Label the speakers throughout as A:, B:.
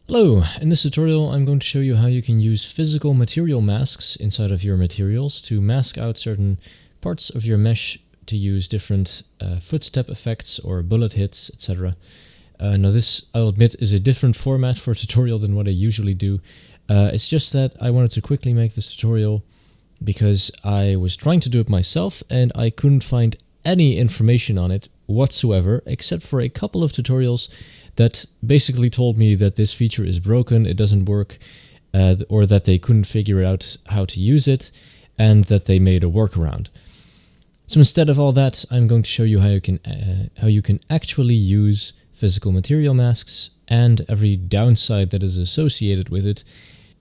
A: Hello, in this tutorial I'm going to show you how you can use physical material masks inside of your materials to mask out certain parts of your mesh to use different footstep effects or bullet hits, etc. Now this, I'll admit, is a different format for a tutorial than what I usually do. It's just that I wanted to quickly make this tutorial because I was trying to do it myself and I couldn't find any information on it whatsoever, except for a couple of tutorials that basically told me that this feature is broken, it doesn't work, or that they couldn't figure out how to use it, and that they made a workaround. So instead of all that, I'm going to show you how you can actually use physical material masks and every downside that is associated with it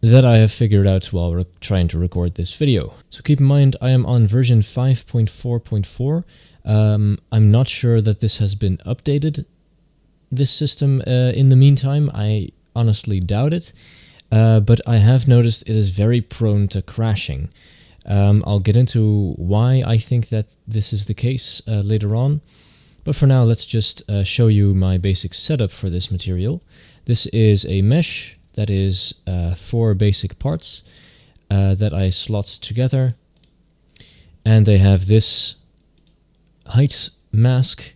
A: that I have figured out while trying to record this video. So keep in mind, I am on version 5.4.4. I'm not sure that this has been updated, this system, in the meantime. I honestly doubt it, but I have noticed it is very prone to crashing. I'll get into why I think that this is the case later on, but for now let's just show you my basic setup for this material. This is a mesh that is 4 basic parts that I slot together, and they have this height mask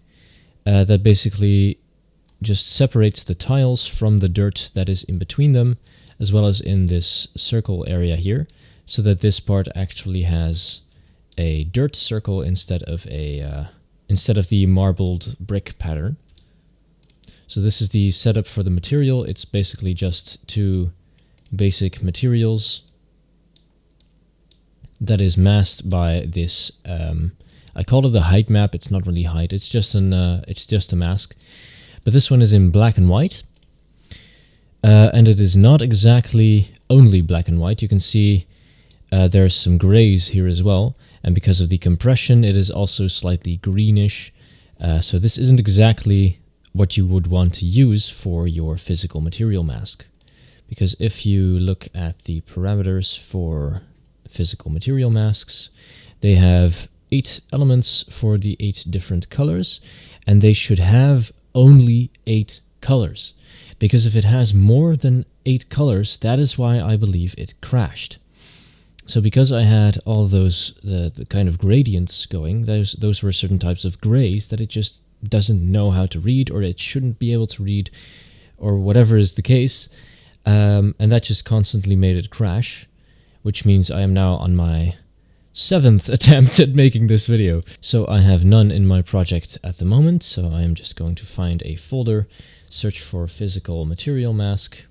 A: that basically just separates the tiles from the dirt that is in between them, as well as in this circle area here, so that this part actually has a dirt circle instead of the marbled brick pattern. So this is the setup for the material. It's basically just 2 basic materials that is masked by this. I called it the height map. It's not really height. It's just a mask. But this one is in black and white, and it is not exactly only black and white. You can see there's some grays here as well, and because of the compression it is also slightly greenish, so this isn't exactly what you would want to use for your physical material mask, because if you look at the parameters for physical material masks, they have 8 elements for the 8 different colors, and they should have only 8 colors, because if it has more than 8 colors, that is why I believe it crashed. So because I had all those the kind of gradients going, those were certain types of grays that it just doesn't know how to read, or it shouldn't be able to read, or whatever is the case, and that just constantly made it crash, which means I am now on my 7th attempt at making this video. So I have none in my project at the moment, so I am just going to find a folder, search for physical material mask,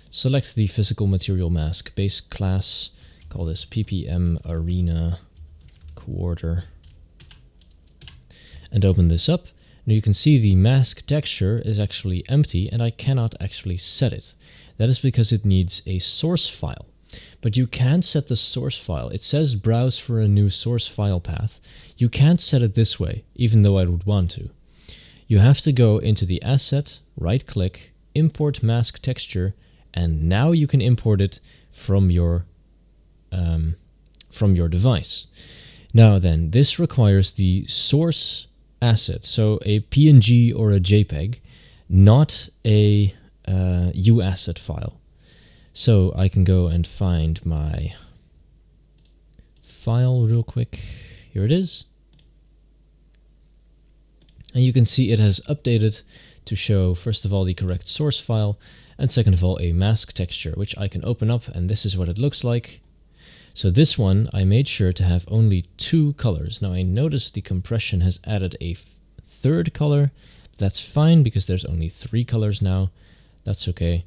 A: select the physical material mask base class, call this ppm arena quarter, and open this up. Now you can see the mask texture is actually empty and I cannot actually set it. That is because it needs a source file. But you can set the source file. It says browse for a new source file path. You can't set it this way, even though I would want to. You have to go into the asset, right click, import mask texture, and now you can import it from your device. Now then, this requires the source asset, so a PNG or a JPEG, not a UAsset file. So I can go and find my file real quick. Here it is. And you can see it has updated to show, first of all, the correct source file, and second of all, a mask texture, which I can open up, and this is what it looks like. So this one, I made sure to have only 2 colors. Now I noticed the compression has added a 3rd color. That's fine, because there's only 3 colors now. That's okay.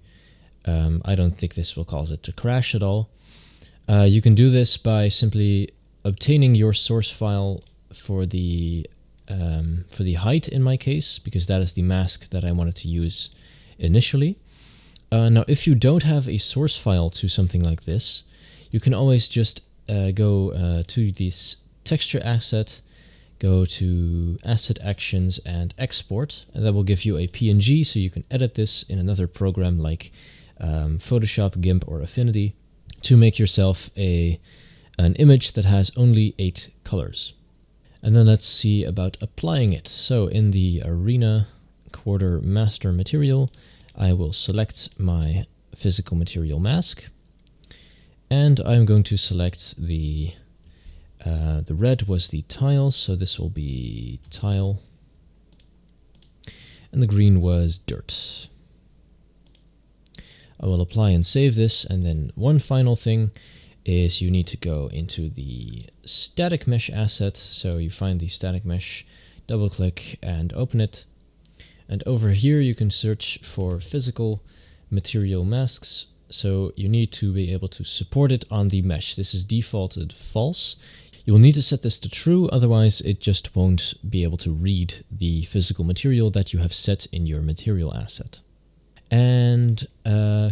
A: I don't think this will cause it to crash at all. You can do this by simply obtaining your source file for the height in my case, because that is the mask that I wanted to use initially. Now, if you don't have a source file to something like this, you can always just go to this texture asset, go to asset actions and export, and that will give you a PNG, so you can edit this in another program like Photoshop, GIMP, or Affinity to make yourself an image that has only 8 colors. And then let's see about applying it. So in the arena quarter master material, I will select my physical material mask, and I'm going to select the red was the tiles, so this will be tile, and the green was dirt. I will apply and save this, and then one final thing is you need to go into the static mesh asset. So you find the static mesh, double click and open it. And over here you can search for physical material masks. So you need to be able to support it on the mesh. This is defaulted false. You will need to set this to true, otherwise it just won't be able to read the physical material that you have set in your material asset. And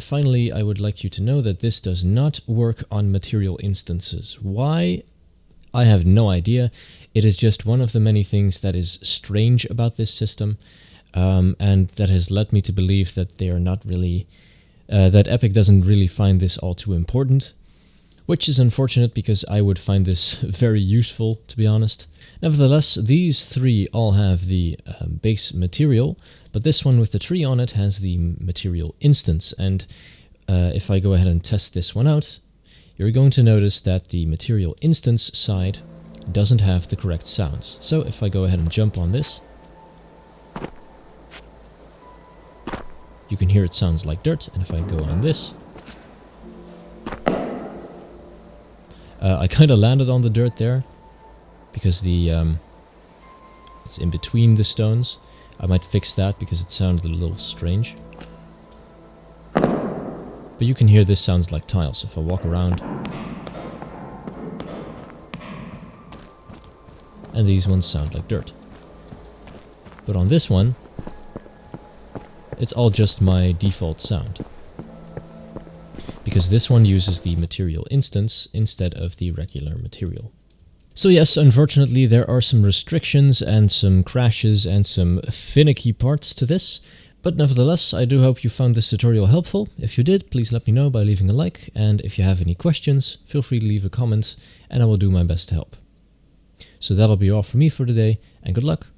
A: finally, I would like you to know that this does not work on material instances. Why? I have no idea. It is just one of the many things that is strange about this system, and that has led me to believe that they are not really, that Epic doesn't really find this all too important, which is unfortunate because I would find this very useful, to be honest. Nevertheless, these three all have the base material, but this one with the tree on it has the material instance. And if I go ahead and test this one out, you're going to notice that the material instance side doesn't have the correct sounds. So if I go ahead and jump on this, you can hear it sounds like dirt. And if I go on this, I kind of landed on the dirt there because the it's in between the stones. I might fix that because it sounded a little strange. But you can hear this sounds like tiles. If I walk around, and these ones sound like dirt. But on this one, it's all just my default sound, because this one uses the material instance instead of the regular material. So yes, unfortunately there are some restrictions and some crashes and some finicky parts to this, but nevertheless I do hope you found this tutorial helpful. If you did, please let me know by leaving a like, and if you have any questions, feel free to leave a comment and I will do my best to help. So that'll be all from me for today, and good luck!